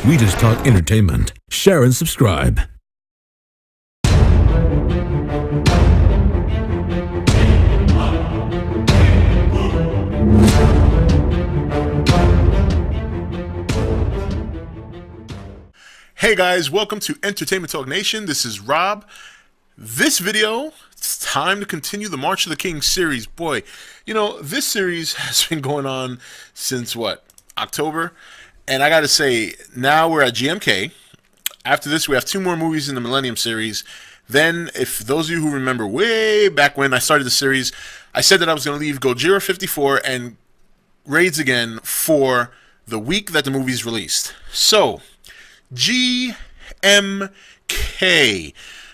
sweetest talk entertainment. Share and subscribe. Hey guys, welcome to Entertainment Talk Nation. This is Rob. This video, it's time to continue the March of the King series. Boy, you know, this series has been going on since what, October? And I gotta say, now we're at GMK. After this, we have 2 more movies in the Millennium series. Then, if those of you who remember way back when I started the series, I said that I was going to leave Gojira 54 and Raids again for the week that the movie's released. So, GMK,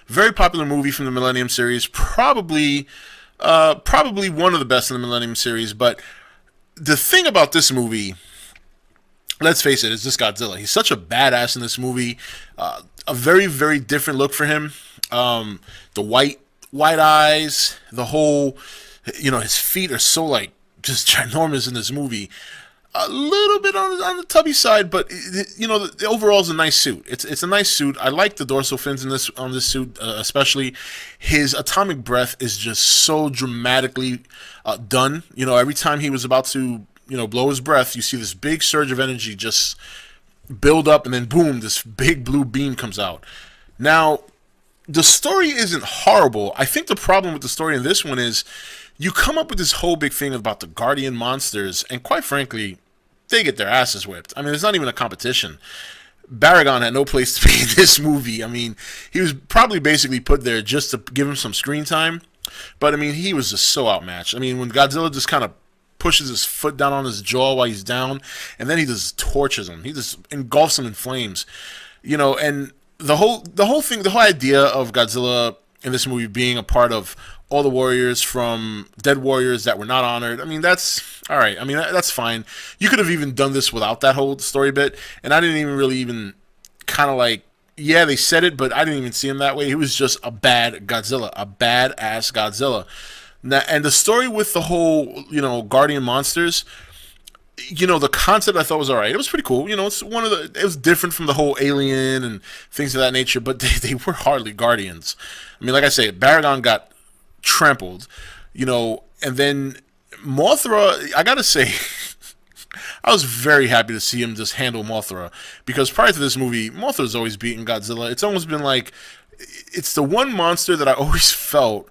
very popular movie from the Millennium series, probably one of the best in the Millennium series. But the thing about this movie, let's face it, is this Godzilla. He's such a badass in this movie. A very, very different look for him. The white eyes, the whole, you know, his feet are so like just ginormous in this movie. A little bit on the tubby side, but you know, the overall is a nice suit. It's a nice suit. I like the dorsal fins in this suit, especially. His atomic breath is just so dramatically done. You know, every time he was about to, you know, blow his breath, you see this big surge of energy just build up, and then boom, this big blue beam comes out. Now, the story isn't horrible. I think the problem with the story in this one is you come up with this whole big thing about the guardian monsters, and quite frankly, they get their asses whipped. I mean, it's not even a competition. Baragon had no place to be in this movie. I mean, he was probably basically put there just to give him some screen time. But, I mean, he was just so outmatched. I mean, when Godzilla just kind of pushes his foot down on his jaw while he's down, and then he just torches him. He just engulfs him in flames. You know, and the whole thing, the whole idea of Godzilla in this movie being a part of all the warriors from dead warriors that were not honored. I mean, that's all right. I mean, that's fine. You could have even done this without that whole story bit, and I didn't even really even kind of like, yeah, they said it, but I didn't even see him that way. He was just a bad Godzilla, a badass Godzilla. Now, and the story with the whole, you know, guardian monsters, you know, the concept I thought was all right. It was pretty cool. You know, it was different from the whole alien and things of that nature, but they were hardly guardians. I mean, like I say, Baragon got trampled, you know, and then Mothra, I gotta say, I was very happy to see him just handle Mothra, because prior to this movie, Mothra's always beaten Godzilla. It's almost been like, it's the one monster that I always felt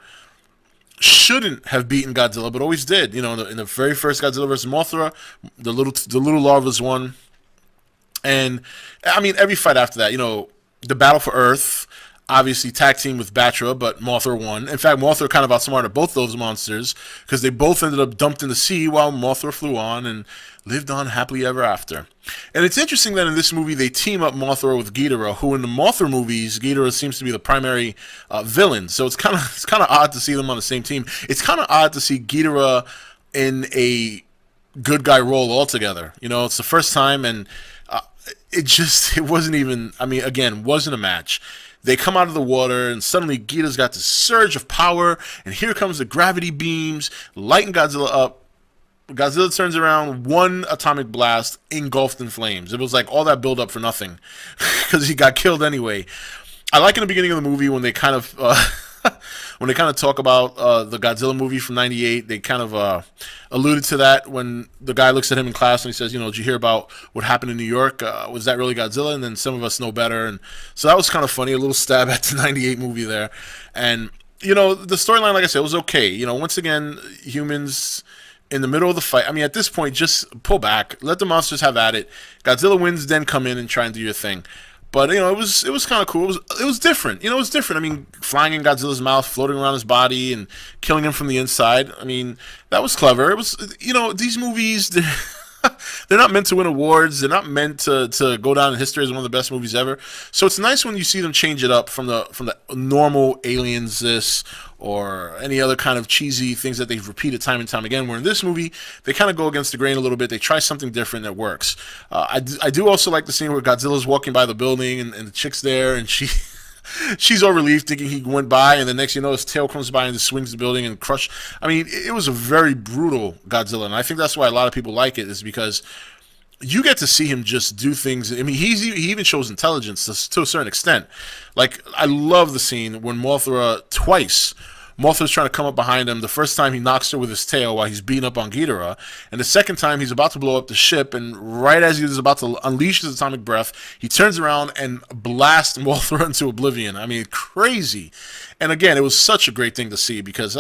shouldn't have beaten Godzilla, but always did. You know, in the very first Godzilla vs. Mothra, the little larvas won, and I mean every fight after that. You know, the battle for Earth, obviously tag team with Batra, but Mothra won. In fact, Mothra kind of outsmarted both those monsters, because they both ended up dumped in the sea while Mothra flew on and lived on happily ever after. And it's interesting that in this movie they team up Mothra with Ghidorah, who in the Mothra movies, Ghidorah seems to be the primary villain. So it's kind of odd to see them on the same team. It's kind of odd to see Ghidorah in a good guy role altogether. You know, it's the first time, and it wasn't even, I mean, again, wasn't a match. They come out of the water, and suddenly Ghidorah's got this surge of power, and here comes the gravity beams, lighten Godzilla up. Godzilla turns around, one atomic blast, engulfed in flames. It was like all that build up for nothing, because he got killed anyway. I like in the beginning of the movie when they kind of talk about the Godzilla movie from '98. They kind of alluded to that when the guy looks at him in class and he says, you know, did you hear about what happened in New York? Was that really Godzilla? And then some of us know better. And so that was kind of funny, a little stab at the '98 movie there. And, you know, the storyline, like I said, was okay. You know, once again, humans in the middle of the fight. I mean, at this point, just pull back. Let the monsters have at it. Godzilla wins, then come in and try and do your thing. But, you know, it was kind of cool. It was different. You know, it was different. I mean, flying in Godzilla's mouth, floating around his body, and killing him from the inside. I mean, that was clever. It was, you know, these movies, they're not meant to win awards. They're not meant to go down in history as one of the best movies ever. So it's nice when you see them change it up from the normal aliens or any other kind of cheesy things that they've repeated time and time again. Where in this movie, they kind of go against the grain a little bit. They try something different that works. I do also like the scene where Godzilla's walking by the building and the chick's there, and she's all relieved thinking he went by, and the next you know his tail comes by and just swings the building and crush. I mean, it was a very brutal Godzilla, and I think that's why a lot of people like it, is because you get to see him just do things. I mean, he even shows intelligence to a certain extent. Like, I love the scene when Mothra's trying to come up behind him. The first time he knocks her with his tail while he's beating up on Ghidorah. And the second time he's about to blow up the ship, and right as he was about to unleash his atomic breath, he turns around and blasts Mothra into oblivion. I mean, crazy. And again, it was such a great thing to see because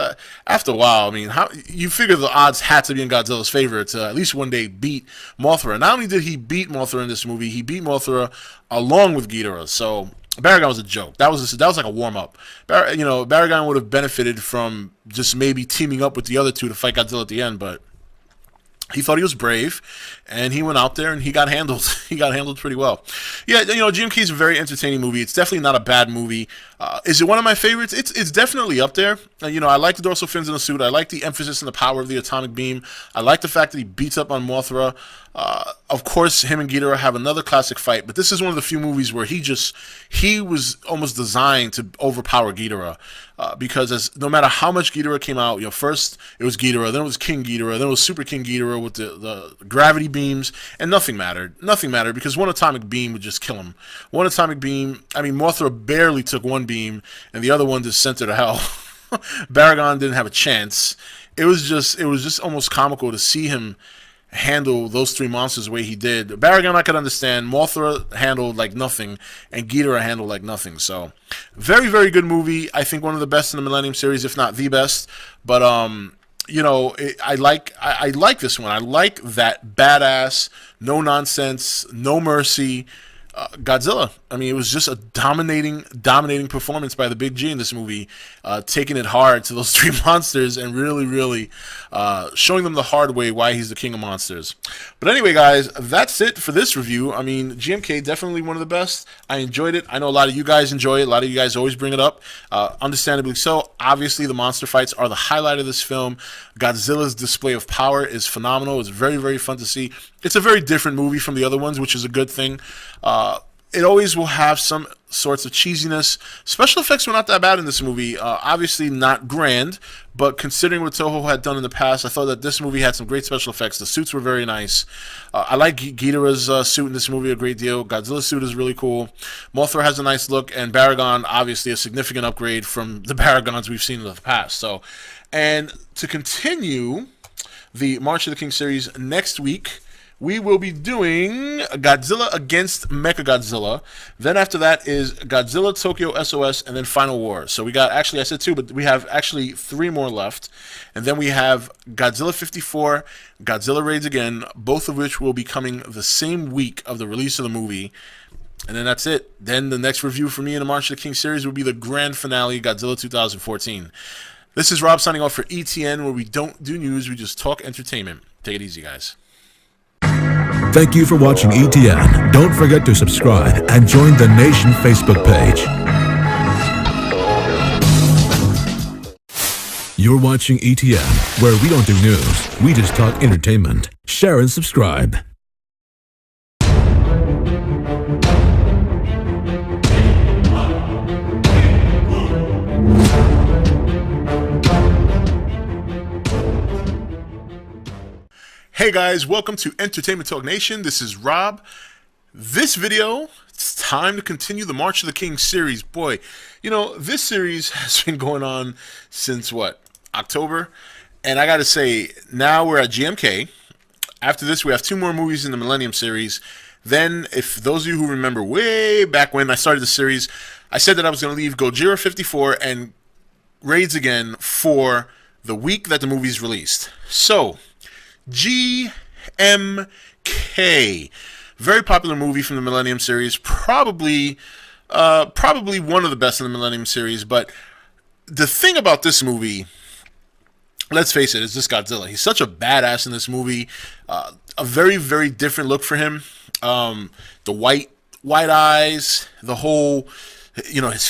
after a while, I mean, how you figure the odds had to be in Godzilla's favor to at least one day beat Mothra. Not only did he beat Mothra in this movie, he beat Mothra along with Ghidorah. So Baragon was a joke. That was like a warm up. Baragon would have benefited from just maybe teaming up with the other two to fight Godzilla at the end, but he thought he was brave, and he went out there and he got handled. He got handled pretty well. Yeah, GMK is a very entertaining movie. It's definitely not a bad movie. Is it one of my favorites? It's definitely up there. I like the dorsal fins in the suit. I like the emphasis and the power of the atomic beam. I like the fact that he beats up on Mothra. Of course, him and Ghidorah have another classic fight, but this is one of the few movies where he was almost designed to overpower Ghidorah. Because no matter how much Ghidorah came out, first it was Ghidorah, then it was King Ghidorah, then it was Super King Ghidorah with the gravity beams, and nothing mattered. Nothing mattered because one atomic beam would just kill him. One atomic beam, I mean, Mothra barely took one beam, and the other one just sent her to hell. Baragon didn't have a chance. It was just almost comical to see him handle those three monsters the way he did. Baragon I could understand. Mothra handled like nothing, and Ghidorah handled like nothing. So, very, very good movie. I think one of the best in the Millennium series, if not the best. But I like this one. I like that badass, no nonsense, no mercy Godzilla. I mean, it was just a dominating performance by the Big G in this movie, taking it hard to those three monsters and really, really showing them the hard way why he's the king of monsters. But anyway, guys, that's it for this review. I mean, GMK, definitely one of the best. I enjoyed it. I know a lot of you guys enjoy it. A lot of you guys always bring it up, understandably so. Obviously, the monster fights are the highlight of this film. Godzilla's display of power is phenomenal. It's very, very fun to see. It's a very different movie from the other ones, which is a good thing. It always will have some sorts of cheesiness. Special effects were not that bad in this movie. Obviously not grand, but considering what Toho had done in the past, I thought that this movie had some great special effects. The suits were very nice. I like Ghidorah's suit in this movie a great deal. Godzilla's suit is really cool. Mothra has a nice look, and Baragon, obviously a significant upgrade from the Baragons we've seen in the past. So, and to continue the March of the King series next week, we will be doing Godzilla against Mechagodzilla. Then after that is Godzilla, Tokyo SOS, and then Final War. So we got, actually I said two, but we have actually three more left. And then we have Godzilla 54, Godzilla Raids Again, both of which will be coming the same week of the release of the movie. And then that's it. Then the next review for me in the March of the King series will be the grand finale, Godzilla 2014. This is Rob signing off for ETN, where we don't do news, we just talk entertainment. Take it easy, guys. Thank you for watching ETN. Don't forget to subscribe and join the Nation Facebook page. You're watching ETN, where we don't do news, we just talk entertainment. Share and subscribe. Hey guys, welcome to Entertainment Talk Nation. This is Rob. This video, it's time to continue the March of the King series. Boy, this series has been going on since what, October? And I gotta say, now we're at GMK. After this, we have two more movies in the Millennium series. Then, if those of you who remember way back when I started the series, I said that I was gonna leave Gojira 54 and Raids Again for the week that the movie's released. So, GMK, very popular movie from the Millennium series, probably one of the best in the Millennium series. But the thing about this movie, let's face it, is this Godzilla. He's such a badass in this movie. A very, very different look for him. The white eyes, the whole, his